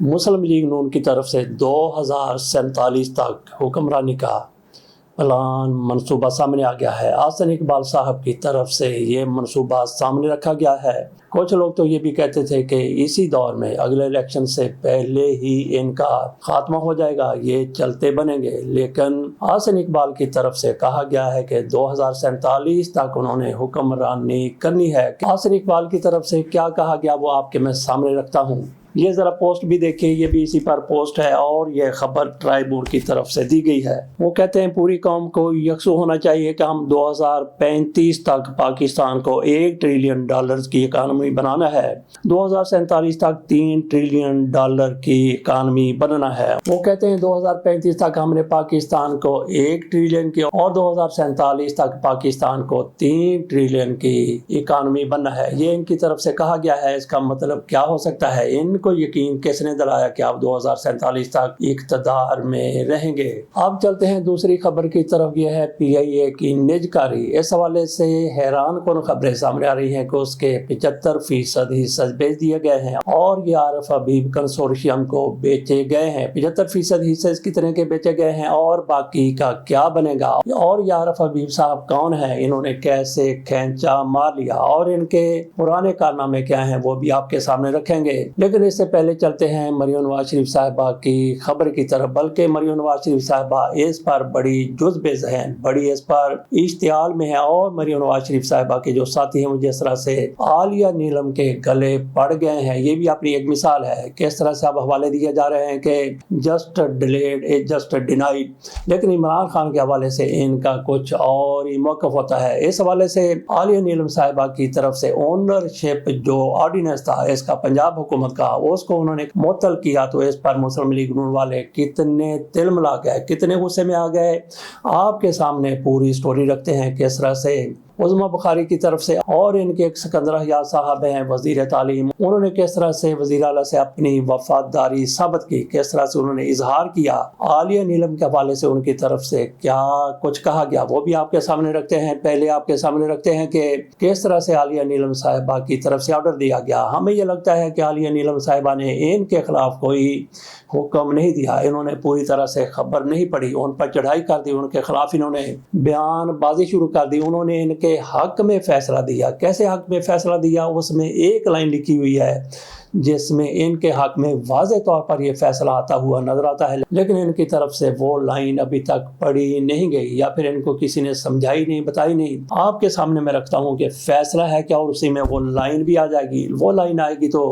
مسلم league نون کی طرف سے 2047 تک حکمرانی کا پلان منصوبہ سامنے آ گیا ہے۔ احسن اقبال صاحب کی طرف سے یہ منصوبہ سامنے رکھا گیا ہے۔ کچھ لوگ تو یہ بھی کہتے تھے کہ اسی دور میں اگلے الیکشن سے پہلے ہی ان کا خاتمہ ہو جائے گا، یہ چلتے بنیں گے، لیکن احسن اقبال کی طرف سے کہا گیا ہے کہ 2047 تک انہوں نے حکمرانی کرنی ہے۔ احسن اقبال کی طرف سے کیا کہا گیا وہ آپ کے میں سامنے رکھتا ہوں۔ یہ ذرا پوسٹ بھی دیکھیں، یہ بھی اسی پر پوسٹ ہے اور یہ خبر ٹرائبون کی طرف سے دی گئی ہے۔ وہ کہتے ہیں پوری قوم کو یکسو ہونا چاہیے کہ ہم 2035 تک پاکستان کو $1 ٹریلین کی اکانومی بنانا ہے، 2047 تک $3 ٹریلین کی اکانومی بننا ہے۔ وہ کہتے ہیں 2035 تک ہم نے پاکستان کو 1 ٹریلین کی اور 2047 تک پاکستان کو 3 ٹریلین کی اکانومی بننا ہے۔ یہ ان کی طرف سے کہا گیا ہے۔ اس کا مطلب کیا ہو سکتا ہے؟ ان کو یقین کس نے دلایا کہ آپ 2047 تک اقتدار میں رہیں گے؟ اب چلتے ہیں دوسری خبر کی طرف۔ یہ ہے PIA کی نجکاری۔ اس حوالے سے حیران کن خبریں سامنے آ رہی ہیں کہ اس کے 75% حصص بیچ دیے گئے ہیں اور یہ عارف حبیب کنسورشیم کو بیچے گئے ہیں۔ 75% حصے کتنے کے بیچے گئے ہیں اور باقی کا کیا بنے گا؟ اور یہ عارف حبیب صاحب کون ہیں؟ انہوں نے کیسے کھینچا مار لیا اور ان کے پرانے کارنامے کیا ہیں وہ بھی آپ کے سامنے رکھیں گے۔ لیکن اس سے پہلے چلتے ہیں مریم نواز شریف صاحبہ کی خبر کی طرف، بلکہ مریم نواز شریف صاحبہ اس پر بڑی جذب ذہن، بڑی اس پر اشتعال میں ہے اور مریم نواز شریف صاحبہ کے جو ساتھی ہیں وہ جس طرح سے عالیہ نیلم کے گلے پڑ گئے ہیں، یہ بھی اپنی ایک مثال ہے۔ کس طرح سے اب حوالے دیے جا رہے ہیں کہ just delayed is just denied, لیکن عمران خان کے حوالے سے ان کا کچھ اور ہی موقف ہوتا ہے۔ اس حوالے سے عالیہ نیلم صاحبہ کی طرف سے اونرشپ جو آرڈیننس تھا اس کا پنجاب حکومت کا، اس کو انہوں نے معطل کیا تو اس پر مسلم لیگ نون والے کتنے تلملا گئے، کتنے غصے میں آ گئے۔ آپ کے سامنے پوری سٹوری رکھتے ہیں کس طرح سے عظمیٰ بخاری کی طرف سے اور ان کے ایک سکندر حیات صاحب ہیں وزیر تعلیم، انہوں نے کس طرح سے وزیر اعلیٰ سے اپنی وفاداری ثابت کی، کس طرح سے انہوں نے اظہار کیا۔ عالیہ نیلم کے حوالے سے ان کی طرف سے کیا کچھ کہا گیا وہ بھی آپ کے سامنے رکھتے ہیں۔ پہلے آپ کے سامنے رکھتے ہیں کہ کس طرح سے عالیہ نیلم صاحبہ کی طرف سے آرڈر دیا گیا۔ ہمیں یہ لگتا ہے کہ عالیہ نیلم صاحبہ نے ان کے خلاف کوئی حکم نہیں دیا، انہوں نے پوری طرح سے خبر نہیں پڑھی، ان پر چڑھائی کر دی، ان کے خلاف انہوں نے بیان بازی شروع کر دی، انہوں نے ان کے حق میں فیصلہ دیا۔ کیسے حق میں فیصلہ دیا؟ اس میں ایک لائن لکھی ہوئی ہے جس میں ان کے حق میں واضح طور پر یہ فیصلہ آتا ہوا نظر آتا ہے، لیکن ان کی طرف سے وہ لائن ابھی تک پڑھی نہیں گئی یا پھر ان کو کسی نے سمجھائی نہیں، بتائی نہیں۔ آپ کے سامنے میں رکھتا ہوں کہ فیصلہ ہے کیا اور اسی میں وہ لائن بھی آ جائے گی۔ وہ لائن آئے گی تو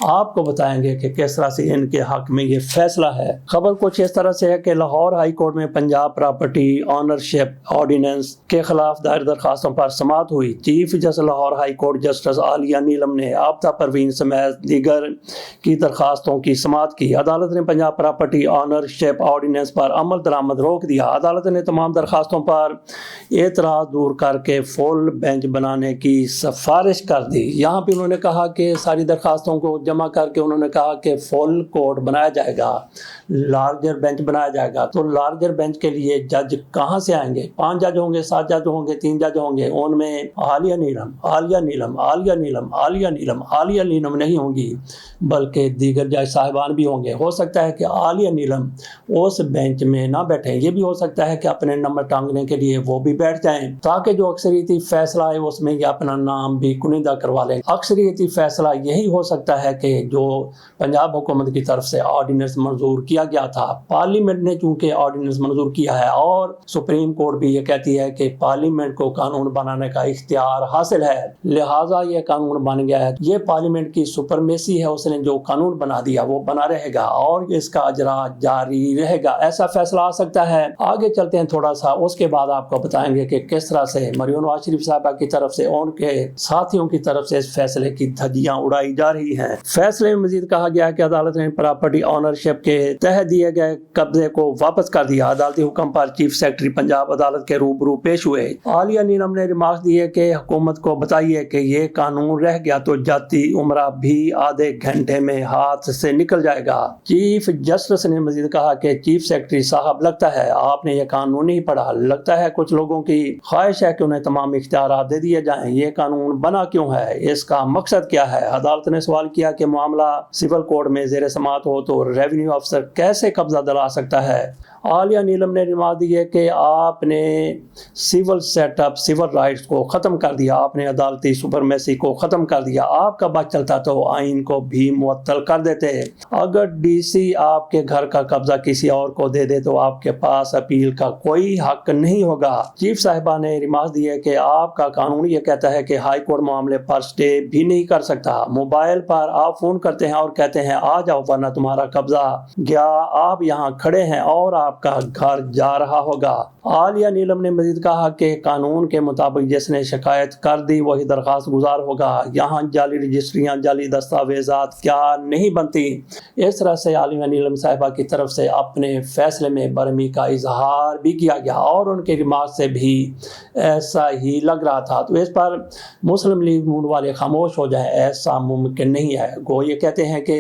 آپ کو بتائیں گے کہ کس طرح سے ان کے حق میں یہ فیصلہ ہے۔ خبر کچھ اس طرح سے ہے کہ لاہور ہائی کورٹ میں پنجاب پراپرٹی آنرشپ آرڈیننس کے خلاف دائر درخواستوں پر سماعت ہوئی۔ Chief justice Lahore high court justice Aalia Neelum نے آبدہ پروین سمیت دیگر کی درخواستوں کی سماعت کی۔ عدالت نے پنجاب پراپرٹی آنرشپ آرڈیننس پر عمل درآمد روک دیا۔ عدالت نے تمام درخواستوں پر اعتراض دور کر کے فل بینچ بنانے کی سفارش کر دی۔ یہاں پہ انہوں نے کہا کہ ساری درخواستوں کو جمع کر کے انہوں نے کہا کہ فل کورٹ بنایا جائے گا، لارجر بینچ بنایا جائے گا۔ تو لارجر بینچ کے لیے جج کہاں سے آئیں گے؟ 5 جج ہوں گے، 7 جج ہوں گے، 3 جج ہوں گے، ان میں عالیہ نیلم عالیہ نیلم عالیہ نیلم عالیہ نیلم عالیہ نیلم نہیں ہوں گی بلکہ دیگر جج صاحبان بھی ہوں گے۔ ہو سکتا ہے کہ عالیہ نیلم اس بینچ میں نہ بیٹھیں، یہ بھی ہو سکتا ہے کہ اپنے نمبر ٹانگنے کے لیے وہ بھی بیٹھ جائیں تاکہ جو اکثریتی فیصلہ ہے اس میں یہ اپنا نام بھی کنندہ کروا لیں۔ اکثریتی فیصلہ یہی ہو سکتا ہے کہ جو پنجاب حکومت کی طرف سے آرڈیننس منظور کیا گیا تھا، پارلیمنٹ نے چونکہ آرڈیننس منظور کیا ہے اور سپریم کورٹ بھی یہ کہتی ہے کہ پارلیمنٹ کو قانون بنانے کا اختیار حاصل ہے، لہٰذا یہ قانون بن گیا ہے۔ یہ پارلیمنٹ کی سپرمیسی ہے، اس نے جو قانون بنا دیا وہ بنا رہے گا اور اس کا اجرا جاری رہے گا۔ ایسا فیصلہ آ سکتا ہے۔ آگے چلتے ہیں تھوڑا سا، اس کے بعد آپ کو بتائیں گے کہ کس طرح سے مریم نواز شریف صاحبہ کی طرف سے ان کے ساتھیوں کی طرف سے اس فیصلے کی دھجیاں اڑائی جا رہی ہیں۔ فیصلے میں مزید کہا گیا ہے کہ عدالت نے پراپرٹی آنرشپ کے تحت دیے گئے قبضے کو واپس کر دیا۔ عدالتی حکم پر چیف سیکرٹری پنجاب عدالت کے روبرو پیش ہوئے۔ عالیہ نیلم نے ریمارکس دیے کہ حکومت کو بتائیے کہ یہ قانون رہ گیا تو جاتی عمرہ بھی آدھے گھنٹے میں ہاتھ سے نکل جائے گا۔ چیف جسٹس نے مزید کہا کہ چیف سیکرٹری صاحب لگتا ہے آپ نے یہ قانون نہیں پڑھا، لگتا ہے کچھ لوگوں کی خواہش ہے کہ انہیں تمام اختیارات دے دیے جائیں، یہ قانون بنا کیوں ہے، اس کا مقصد کیا ہے؟ عدالت نے سوال کیا کہ معاملہ سول کوڈ میں زیر سماعت ہو تو ریونیو افسر کیسے قبضہ دلا سکتا ہے؟ عالیہ نیلم نے ریمارک دی ہے کہ آپ نے civil set up, civil rights کو ختم کر دیا، آپ نے عدالتی سپرمیسی کو ختم کر دیا، آپ کا بچ چلتا تو آئین کو بھی معطل کر دیتے۔ اگر ڈی سی آپ کے گھر کا قبضہ کسی اور کو دے دے تو آپ کے پاس اپیل کا کوئی حق نہیں ہوگا۔ چیف صاحبہ نے ریمارک دی ہے کہ آپ کا قانون یہ کہتا ہے کہ ہائی کورٹ معاملے پر سٹے بھی نہیں کر سکتا۔ موبائل پر آپ فون کرتے ہیں اور کہتے ہیں آ جاؤ ورنہ تمہارا قبضہ گیا، آپ یہاں کھڑے ہیں اور آپ کا گھر جا رہا ہوگا۔ عالیہ نیلم نے مزید کہا کہ قانون کے مطابق جس نے شکایت کر دی وہی درخواست گزار ہوگا، یہاں جعلی رجسٹریاں، جعلی دستاویزات کیا نہیں بنتی۔ اس طرح سے عالیہ نیلم صاحبہ کی طرف سے اپنے فیصلے میں برہمی کا اظہار بھی کیا گیا اور ان کے ریمارک سے بھی ایسا ہی لگ رہا تھا۔ تو اس پر مسلم لیگ نون والے خاموش ہو جائیں، ایسا ممکن نہیں ہے۔ وہ یہ کہتے ہیں کہ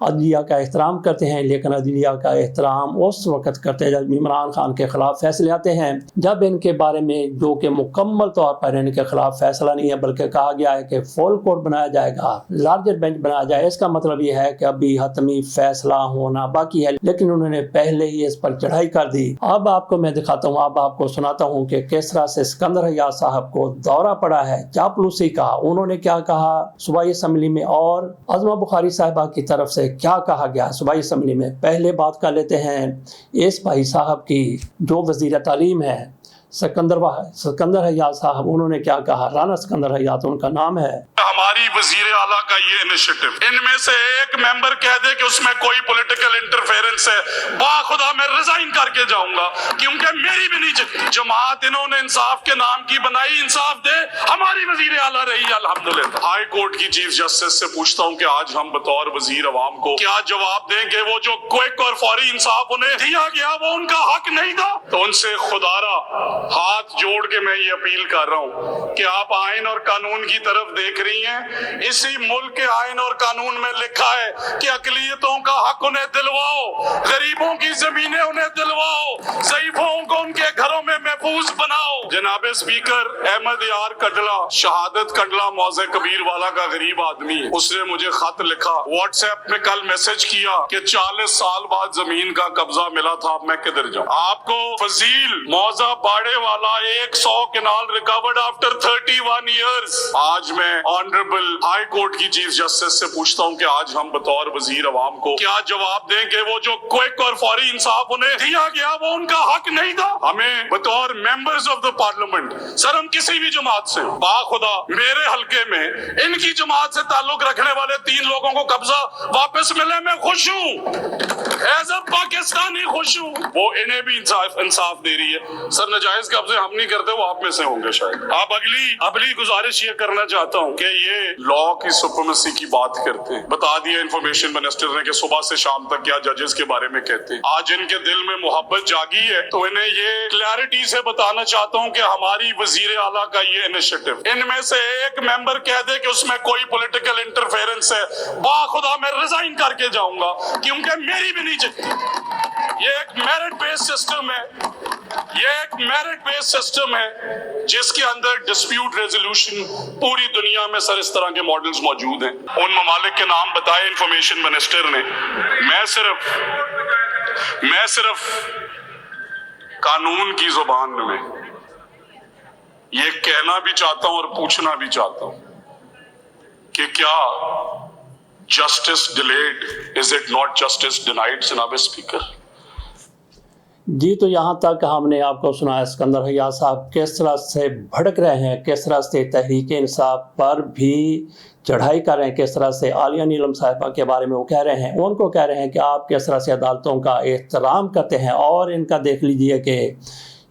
عدلیہ کا احترام کرتے ہیں، لیکن عدلیہ کا احترام اس وقت کرتے ہیں جب عمران خان کے خلاف فیصلے آتے ہیں، جب ان کے بارے میں جو کہ مکمل طور پر ان کے خلاف فیصلہ نہیں ہے بلکہ کہا گیا ہے کہ فل کورٹ بنایا جائے گا، لارجر بینچ بنایا جائے۔ اس کا مطلب یہ ہے کہ ابھی حتمی فیصلہ ہونا باقی ہے، لیکن انہوں نے پہلے ہی اس پر چڑھائی کر دی۔ اب آپ کو میں دکھاتا ہوں، اب آپ کو سناتا ہوں کہ کس طرح سے اسکندر حیات صاحب کو دورہ پڑا ہے چاپلوسی کا۔ انہوں نے کیا کہا صوبائی اسمبلی میں اور عظمہ بخاری صاحبہ کی طرف سے کیا کہا گیا صوبائی اسمبلی میں۔ پہلے بات کر لیتے ہیں اس بھائی صاحب کی جو وزیر تعلیم ہے سکندر حیات صاحب، انہوں نے کیا کہا؟ رانا سکندر حیات ان کا نام ہے۔ ہماری وزیر اعلیٰ کا یہ انیشیٹو، ان میں سے ایک ممبر کہہ دے کہ اس میں کوئی پولیٹیکل انٹرفیرنس ہے، باخدا میں ریزائن کر کے جاؤں گا، کیونکہ میری بھی نہیں جماعت انہوں نے انصاف کے نام کی بنائی، انصاف دے ہماری وزیر اعلیٰ رہی ہے الحمدللہ۔ ہائی کورٹ کی چیف جسٹس سے پوچھتا ہوں کہ آج ہم بطور وزیر عوام کو کیا جواب دیں کہ وہ جو کوئک اور فوری انصاف انہیں دیا گیا وہ ان کا حق نہیں تھا؟ تو ان سے خدا را ہاتھ جوڑ کے میں یہ اپیل کر رہا ہوں کہ آپ آئین اور قانون کی طرف دیکھ رہی ہیں، اسی ملک کے آئین اور قانون میں لکھا ہے کہ اقلیتوں کا حق انہیں دلواؤ، غریبوں کی زمینیں انہیں دلواؤ، ضعیفوں کو ان کے گھروں میں محفوظ بناؤ۔ جناب اسپیکر، احمد یار کڈلا، شہادت کڈلا موضع کبیر والا کا غریب آدمی ہے، اس نے مجھے خط لکھا، واٹس ایپ میں کل میسج کیا کہ 40 سال بعد زمین کا قبضہ ملا تھا، اب میں کدھر جاؤں؟ آپ کو فضیل موضع باڑے والا 100 کنال ریکورڈ آفٹر 31 ایئرز۔ آج میں آنریبل ہائی کورٹ کی چیف جسٹس سے پوچھتا ہوں کہ آج ہم بطور وزیر عوام کو کیا جواب دیں کہ وہ جو کوئک اور فوری انصاف انہیں دیا گیا وہ ان کا حق نہیں تھا؟ ہمیں بطور ممبرز آف دا پارلیمنٹ، سر ہم کسی بھی جماعت سے، باخدا میرے حلقے میں ان کی جماعت سے تعلق رکھنے والے 3 لوگوں کو قبضہ واپس ملے، میں خوش ہوں، ایز اے پاکستانی خوش ہوں، وہ انہیں بھی انصاف دے رہی ہے۔ سر نجائز قبضے ہم نہیں کرتے، وہ آپ میں سے ہوں گے شاید۔ آپ اگلی گزارش یہ کرنا چاہتا ہوں کہ یہ لا کی سپریمیسی کی بات کرتے ہیں، بتا دیا انفارمیشن منسٹر نے کہ صبح سے شام تک کیا ججز کے بارے میں کہتے ہیں۔ آج ان کے دل میں محبت جاگی ہے تو انہیں یہ کلیئرٹی سے بتانا چاہتا ہوں کہ ہماری وزیر اعلیٰ کا یہ انیشیٹو، ان میں سے ایک ممبر کہہ دے کہ اس میں کوئی پولیٹیکل انٹرفیرنس ہے، باخدا میں ریزائن کر کے جاؤں گا، کیونکہ میری بھی نہیں یہ ایک میرٹ بیس سسٹم ہے، یہ ایک میرٹ بیس سسٹم ہے جس کے اندر ڈسپیوٹ ریزولوشن پوری دنیا میں سر اس طرح کے ماڈلز موجود ہیں۔ ان ممالک کے نام بتائے انفارمیشن منسٹر نے، میں صرف قانون کی زبان میں یہ کہنا بھی چاہتا ہوں اور پوچھنا بھی چاہتا ہوں کہ کیا justice delayed is it not justice denied? جناب اسپیکر جی، تو یہاں تک ہم نے آپ کو سنا اسکندر حیات صاحب کس طرح سے بھڑک رہے ہیں، کس طرح سے تحریک انصاف پر بھی چڑھائی کر رہے ہیں، کس طرح سے عالیہ نیلم صاحبہ کے بارے میں وہ کہہ رہے ہیں، ان کو کہہ رہے ہیں کہ آپ کس طرح سے عدالتوں کا احترام کرتے ہیں، اور ان کا دیکھ لیجئے کہ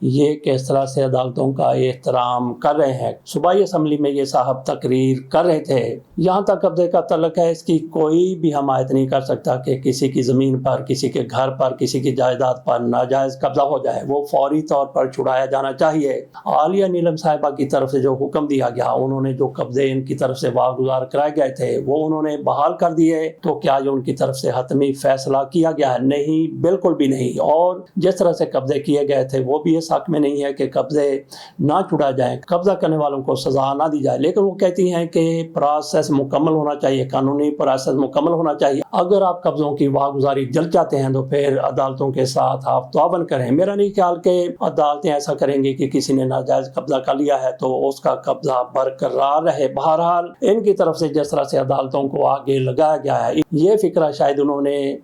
یہ کس طرح سے عدالتوں کا احترام کر رہے ہیں۔ صوبائی اسمبلی میں یہ صاحب تقریر کر رہے تھے۔ یہاں تک قبضے کا تعلق ہے، اس کی کوئی بھی حمایت نہیں کر سکتا کہ کسی کی زمین پر، کسی کے گھر پر، کسی کی جائیداد پر ناجائز قبضہ ہو جائے، وہ فوری طور پر چھڑایا جانا چاہیے۔ عالیہ نیلم صاحبہ کی طرف سے جو حکم دیا گیا، انہوں نے جو قبضے ان کی طرف سے واگزار کرائے گئے تھے وہ انہوں نے بحال کر دیے، تو کیا یہ ان کی طرف سے حتمی فیصلہ کیا گیا ہے؟ نہیں، بالکل بھی نہیں۔ اور جس طرح سے قبضے کیے گئے تھے وہ بھی اس حق میں نہیں ہے کہ قبضے نہ چھڑا جائیں، قبضہ کرنے والوں کو سزا نہ دی جائے، لیکن وہ کہتی ہیں کہ پروسیس مکمل ہونا چاہیے، قانونی پروسیس مکمل ہونا چاہیے۔ اگر آپ قبضوں کی واگزاری جلد چاہتے ہیں تو پھر عدالتوں کے ساتھ آپ تعاون کریں۔ میرا نہیں خیال کہ عدالتیں ایسا کریں گی کہ کسی نے ناجائز قبضہ کر لیا ہے تو اس کا قبضہ برقرار رہے۔ بہرحال ان کی طرف سے جس طرح سے عدالتوں کو آگے لگایا گیا ہے، یہ فکرہ شاید انہوں نے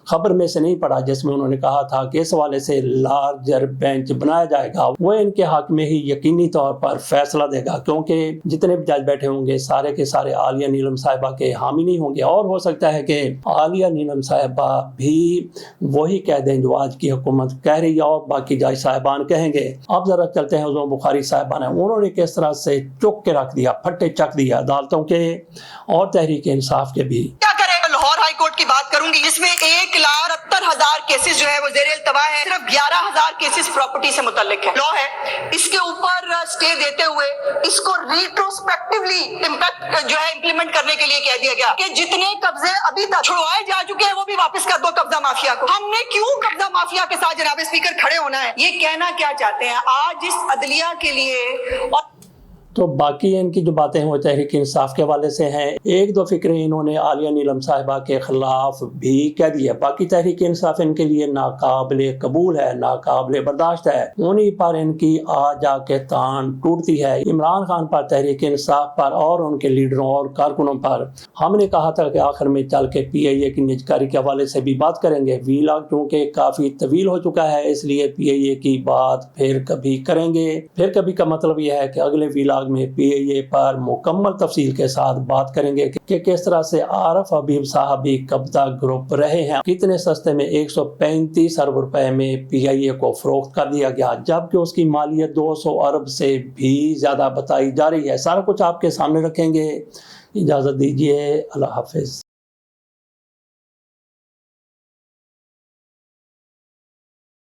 خبر میں سے نہیں پڑھا جس میں انہوں نے کہا تھا کہ اس حوالے سے لارجر بینچ بنایا جائے گا، وہ ان کے حق میں ہی یقینی طور پر فیصلہ دے گا، کیونکہ جتنے بھی جج بیٹھے ہوں گے سارے کے سارے عالیہ نیلم صاحبہ کے حامی نہیں ہوں گے، اور ہو سکتا ہے کہ عالیہ نیلم صاحبہ بھی وہی کہہ دیں جو آج کی حکومت کہہ رہی ہے اور باقی جج صاحبان کہیں گے۔ اب ذرا چلتے ہیں عظمی بخاری صاحبان، انہوں نے کس طرح سے چک کے رکھ دیا، پھٹے چک دیا عدالتوں کے اور تحریک انصاف کے بھی۔ لاہور ہائی کورٹ کی بات کروں گی، جس میں 1,70,000 کیسز جو ہے وہ زیر التوا ہے، صرف 11,000 کیسز پراپرٹی سے متعلق ہے۔ لا ہے اس کے اوپر اسٹے دیتے ہوئے اس کو ریٹروسپیکٹیولی امپیکٹ جو ہے امپلیمنٹ کرنے کے لیے کہہ دیا گیا کہ جتنے قبضے ابھی تک چھڑوائے جا چکے ہیں وہ بھی واپس کر دو قبضہ مافیا کو۔ ہم نے کیوں قبضہ مافیا کے ساتھ جناب اسپیکر کھڑے ہونا ہے؟ یہ کہنا کیا چاہتے ہیں آج اس عدلیہ کے لیے؟ تو باقی ان کی جو باتیں ہیں وہ تحریک انصاف کے حوالے سے ہیں۔ ایک دو فکریں انہوں نے عالیہ نیلم صاحبہ کے خلاف بھی کہہ دی ہے، باقی تحریک انصاف ان کے لیے ناقابل قبول ہے، ناقابل برداشت ہے، انہی پر ان کی آ جا کے تان ٹوٹتی ہے۔ عمران خان پر، تحریک انصاف پر اور ان کے لیڈروں اور کارکنوں پر ہم نے کہا تھا کہ آخر میں چل کے پی آئی اے کی نجکاری کے حوالے سے بھی بات کریں گے۔ ویلاگ چونکہ کافی طویل ہو چکا ہے، اس لیے پی آئی اے کی بات پھر کبھی کریں گے۔ پھر کبھی کا مطلب یہ ہے کہ اگلے ویلاگ میں پی آئی اے پر مکمل تفصیل کے ساتھ بات کریں گے کہ کس طرح سے عارف حبیب صاحب بھی قبضہ گروپ رہے ہیں، کتنے سستے میں 135 ارب روپے میں پی آئی اے کو فروخت کر دیا گیا، جبکہ اس کی مالیت 200 ارب سے بھی زیادہ بتائی جا رہی ہے۔ سارا کچھ آپ کے سامنے رکھیں گے۔ اجازت دیجیے، اللہ حافظ۔